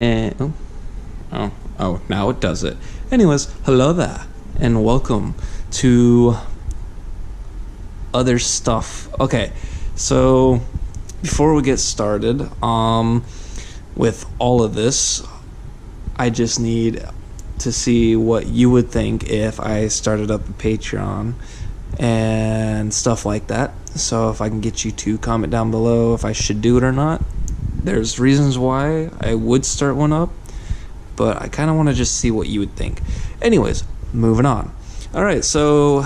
And oh, now it does it. Anyways, hello there, and welcome to other stuff. Okay, so before we get started, with all of this, I just need to see what you would think if I started up a Patreon and stuff like that. So if I can get you to comment down below if I should do it or not. There's reasons why I would start one up, but I kind of want to just see what you would think. Anyways, moving on. Alright, so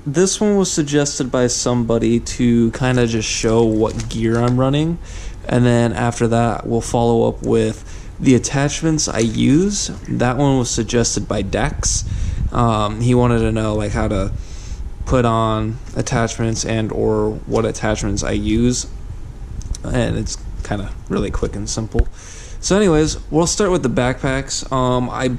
this one was suggested by somebody to kind of just show what gear I'm running, and then after that we'll follow up with the attachments I use. That one was suggested by Dex. He wanted to know like how to put on attachments and or what attachments I use, and it's kind of really quick and simple. So anyways, we'll start with the backpacks. I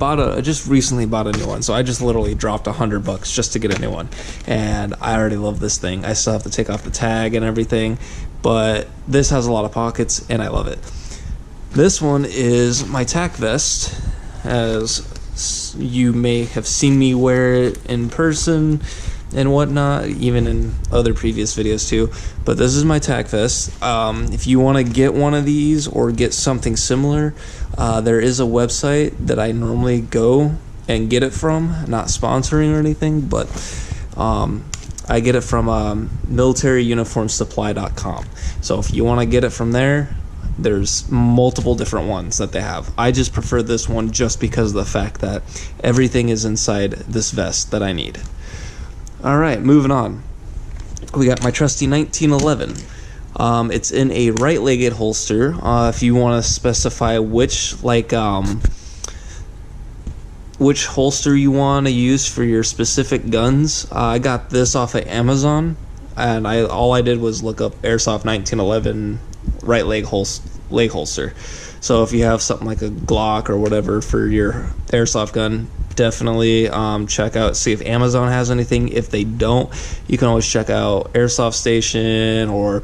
just recently bought a new one, so I just literally dropped $100 just to get a new one, and I already love this thing. I still have to take off the tag and everything, but this has a lot of pockets and I love it. This one is my tack vest, as you may have seen me wear it in person and whatnot, even in other previous videos too. But this is my tack vest. If you want to get one of these or get something similar, there is a website that I normally go and get it from. Not sponsoring or anything, but I get it from militaryuniformsupply.com. So if you want to get it from there, there's multiple different ones that they have. I just prefer this one just because of the fact that everything is inside this vest that I need. Alright, moving on. We got my trusty 1911. It's in a right-legged holster. If you want to specify which holster you want to use for your specific guns, I got this off of Amazon, and all I did was look up Airsoft 1911 right leg holster. So if you have something like a Glock or whatever for your airsoft gun, definitely check out, see if Amazon has anything. If they don't, you can always check out Airsoft Station or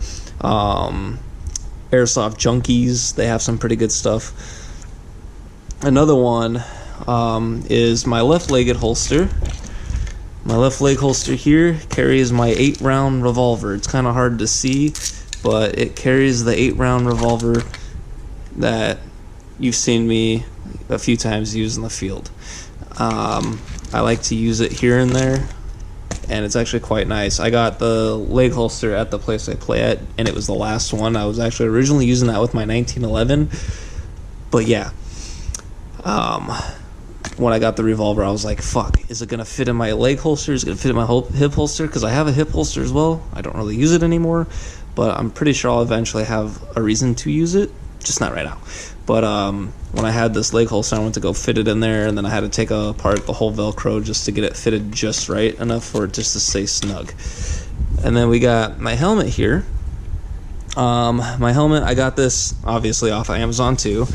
Airsoft Junkies. They have some pretty good stuff. Another one is my left-legged holster. My left leg holster here carries my 8-round revolver. It's kind of hard to see, but it carries the 8-round revolver that you've seen me a few times use in the field. I like to use it here and there, and it's actually quite nice. I got the leg holster at the place I play at, and it was the last one. I was actually originally using that with my 1911, but yeah, when I got the revolver, I was like, fuck, is it gonna fit in my leg holster? Is it gonna fit in my hip holster? Because I have a hip holster as well. I don't really use it anymore, but I'm pretty sure I'll eventually have a reason to use it, just not right now. But when I had this leg holster, I went to go fit it in there, and then I had to take apart the whole Velcro just to get it fitted just right enough for it just to stay snug. And then we got my helmet here. My helmet, I got this obviously off of Amazon too.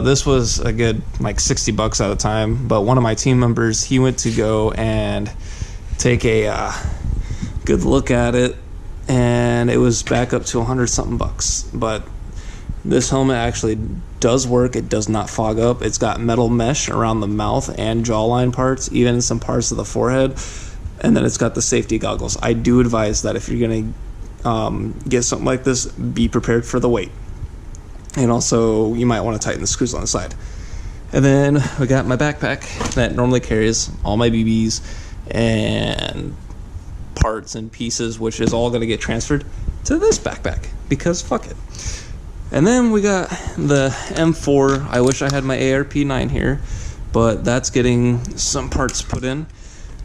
This was a good like $60 at the time, but one of my team members, he went to go and take a good look at it, and it was back up to 100-something bucks. But this helmet actually does work. It does not fog up. It's got metal mesh around the mouth and jawline parts, even some parts of the forehead, and then it's got the safety goggles. I do advise that if you're gonna get something like this, be prepared for the weight, and also you might want to tighten the screws on the side. And then we got my backpack that normally carries all my BBs and parts and pieces, which is all going to get transferred to this backpack because fuck it. And then we got the M4. I wish I had my ARP9 here, but that's getting some parts put in.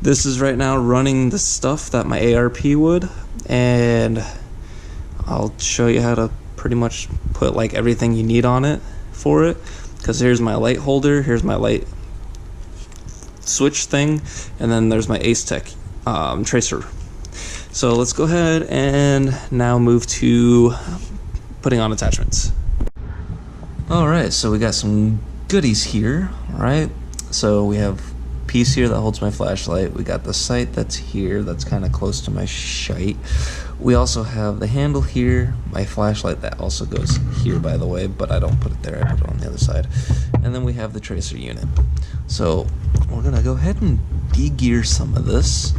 This is right now running the stuff that my ARP would, and I'll show you how to pretty much put like everything you need on it for it. Because here's my light holder, here's my light switch thing, and then there's my Ace Tech tracer. So let's go ahead and now move to putting on attachments. Alright, so we got some goodies here, right? So we have a piece here that holds my flashlight. We got the sight that's here, that's kind of close to my shite. We also have the handle here, my flashlight that also goes here, by the way, but I don't put it there, I put it on the other side. And then we have the tracer unit. So we're gonna go ahead and de-gear some of this,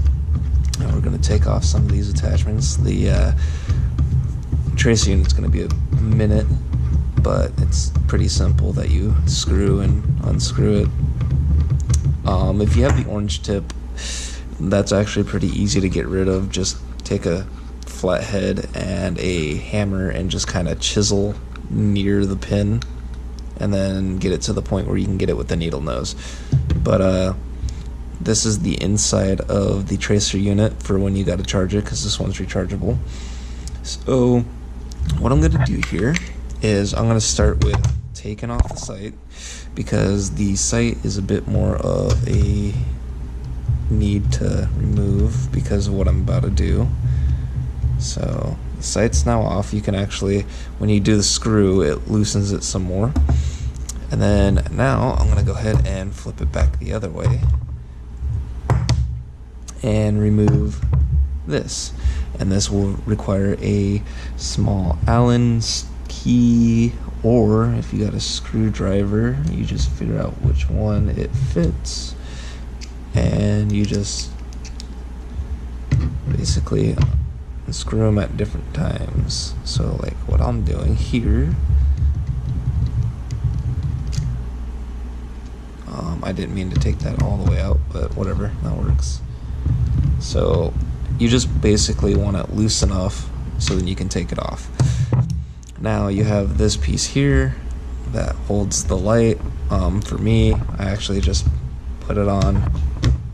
and we're gonna take off some of these attachments. The tracer unit's gonna be a minute, but it's pretty simple that you screw and unscrew it. If you have the orange tip, that's actually pretty easy to get rid of. Just take a flathead and a hammer and just kind of chisel near the pin, and then get it to the point where you can get it with the needle nose. But this is the inside of the tracer unit for when you got to charge it, because this one's rechargeable. So what I'm going to do here is I'm going to start with taking off the sight, because the sight is a bit more of a need to remove because of what I'm about to do. So the sight's now off. You can actually, when you do the screw, it loosens it some more. And then now I'm gonna go ahead and flip it back the other way and remove this. And this will require a small Allen key, or if you got a screwdriver, you just figure out which one it fits, and you just basically screw them at different times. So like what I'm doing here, I didn't mean to take that all the way out, but whatever, that works. So you just basically want it loose enough so then you can take it off. Now you have this piece here that holds the light. For me, I actually just put it on.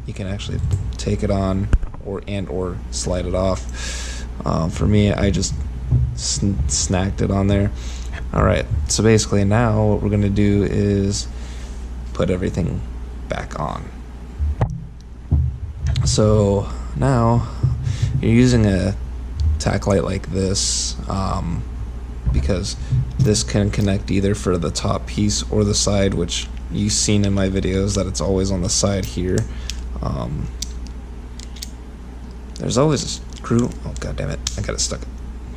You can actually take it on or slide it off. For me, I just snacked it on there. Alright, so basically now what we're going to do is put everything back on. So now you're using a tack light like this, because this can connect either for the top piece or the side, which you've seen in my videos that it's always on the side here. There's always a screw. Oh god damn it, I got it stuck.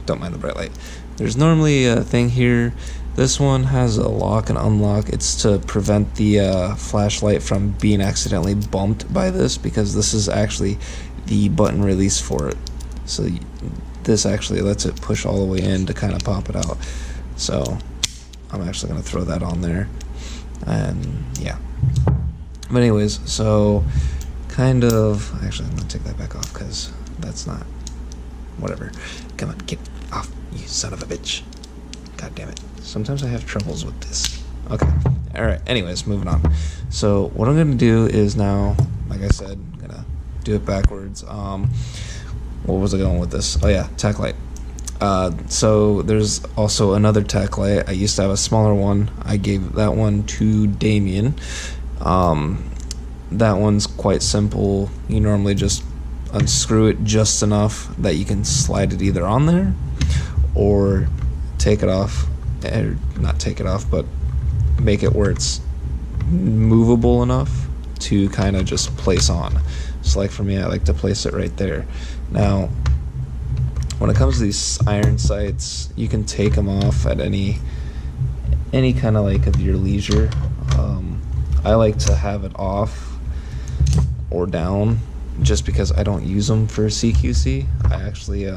Don't mind the bright light. There's normally a thing here. This one has a lock and unlock. It's to prevent the flashlight from being accidentally bumped by this, because this is actually the button release for it. So this actually lets it push all the way in to kind of pop it out. So I'm actually going to throw that on there. And yeah. But anyways, so kind of, actually I'm going to take that back off because that's not, whatever. Come on, get off, you son of a bitch. God damn it. Sometimes I have troubles with this. Okay. Alright, anyways, moving on. So what I'm going to do is now, like I said, I'm going to do it backwards. What was I going with this? Oh yeah, tack light. So there's also another tack light. I used to have a smaller one. I gave that one to Damien. That one's quite simple. You normally just unscrew it just enough that you can slide it either on there or take it off, or not take it off, but make it where it's movable enough to kind of just place on. So like for me, I like to place it right there. Now when it comes to these iron sights, you can take them off at any kind of like of your leisure. I like to have it off or down just because I don't use them for CQC. I actually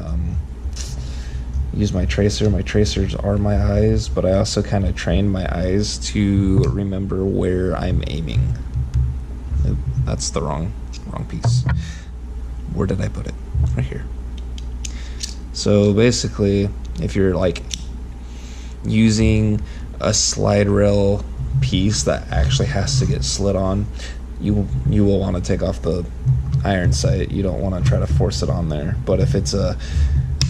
use my tracer. My tracers are my eyes, but I also kind of train my eyes to remember where I'm aiming. That's the wrong piece. Where did I put it? Right here. So basically, if you're like using a slide rail piece that actually has to get slid on, you will want to take off the iron sight. You don't want to try to force it on there. But if it's a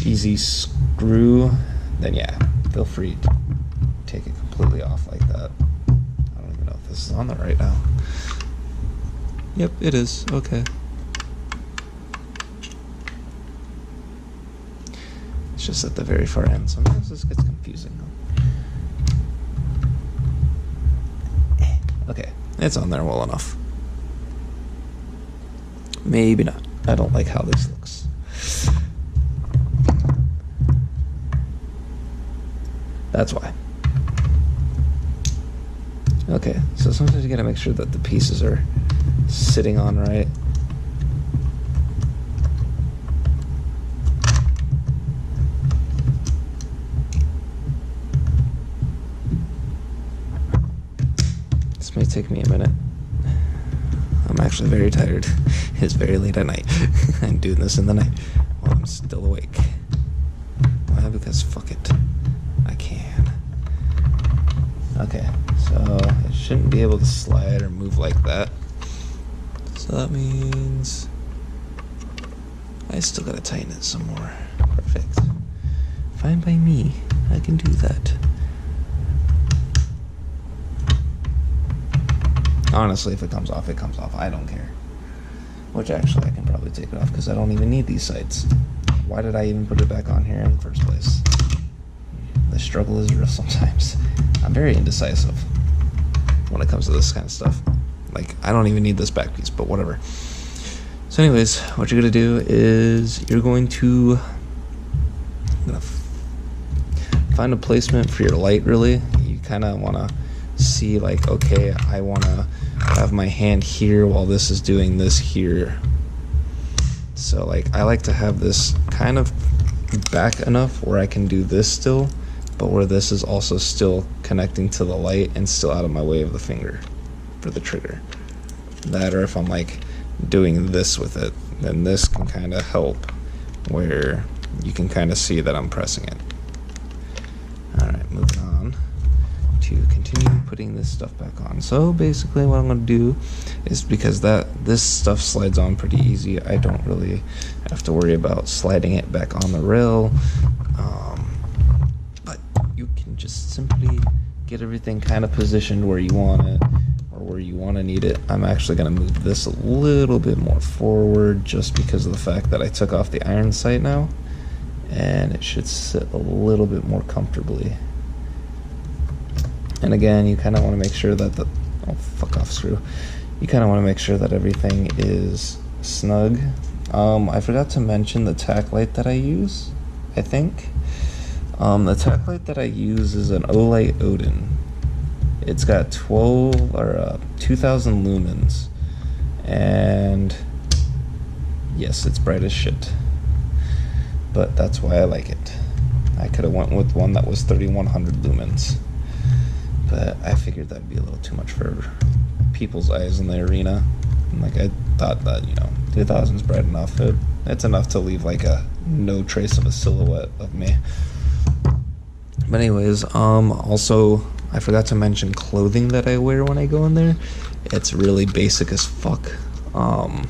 easy screw, then yeah, feel free to take it completely off like that. I don't even know if this is on there right now. Yep, it is. Okay. It's just at the very far end. Sometimes this gets confusing. Okay, it's on there well enough. Maybe not. I don't like how this looks. That's why. Okay, so sometimes you gotta make sure that the pieces are sitting on right. This may take me a minute. I'm actually very tired. It's very late at night. I'm doing this in the night while I'm still awake. Why? Because fuck it. I can. Okay, so it shouldn't be able to slide or move like that. So that means I still gotta tighten it some more. Perfect. Fine by me. I can do that. Honestly, if it comes off, it comes off. I don't care. Which actually, I can probably take it off because I don't even need these sights. Why did I even put it back on here in the first place? The struggle is real sometimes. I'm very indecisive when it comes to this kind of stuff. Like, I don't even need this back piece, but whatever. So anyways, what you're going to do is you're going to find a placement for your light, really. You kind of want to see, like, okay, I want to have my hand here while this is doing this here. So, like, I like to have this kind of back enough where I can do this still, but where this is also still connecting to the light and still out of my way of the finger for the trigger. That, or if I'm like doing this with it, then this can kind of help where you can kind of see that I'm pressing it. Alright, moving on to continue putting this stuff back on. So basically what I'm going to do is, because this stuff slides on pretty easy, I don't really have to worry about sliding it back on the rail. But you can just simply get everything kind of positioned where you want it, or where you want to need it. I'm actually going to move this a little bit more forward just because of the fact that I took off the iron sight now, and it should sit a little bit more comfortably. And again, you kind of want to make sure that oh, fuck off, screw. You kind of want to make sure that everything is snug. I forgot to mention the tack light that I use, I think. The tack light that I use is an Olight Odin. It's got 2000 lumens, and yes, it's bright as shit, but that's why I like it. I could have went with one that was 3100 lumens, but I figured that'd be a little too much for people's eyes in the arena. And like, I thought that, 2000's bright enough. It's enough to leave like no trace of a silhouette of me. But anyways, also, I forgot to mention clothing that I wear when I go in there. It's really basic as fuck. I'm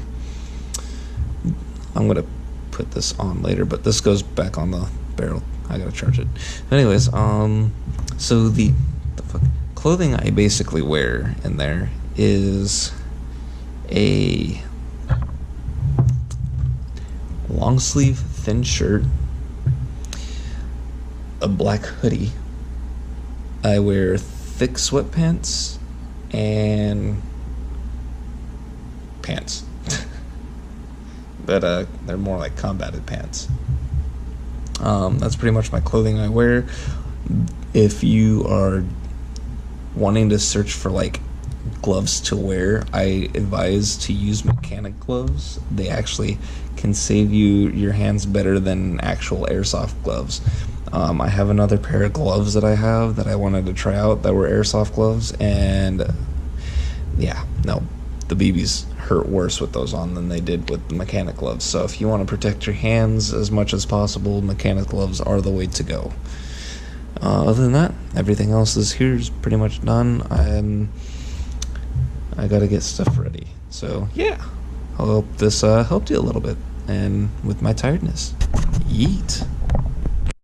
gonna put this on later, but this goes back on the barrel. I gotta charge it. But anyways, so the fuck clothing I basically wear in there is a long sleeve thin shirt, a black hoodie. I wear thick sweatpants and pants. But they're more like combated pants. That's pretty much my clothing I wear. If you are wanting to search for like gloves to wear, I advise to use mechanic gloves. They actually can save you your hands better than actual airsoft gloves. I have another pair of gloves that I have that I wanted to try out that were airsoft gloves, and yeah, no, the BBs hurt worse with those on than they did with the mechanic gloves. So if you want to protect your hands as much as possible, mechanic gloves are the way to go. Other than that, everything else is here is pretty much done. I gotta get stuff ready. So yeah, I hope this helped you a little bit, and with my tiredness. Yeet.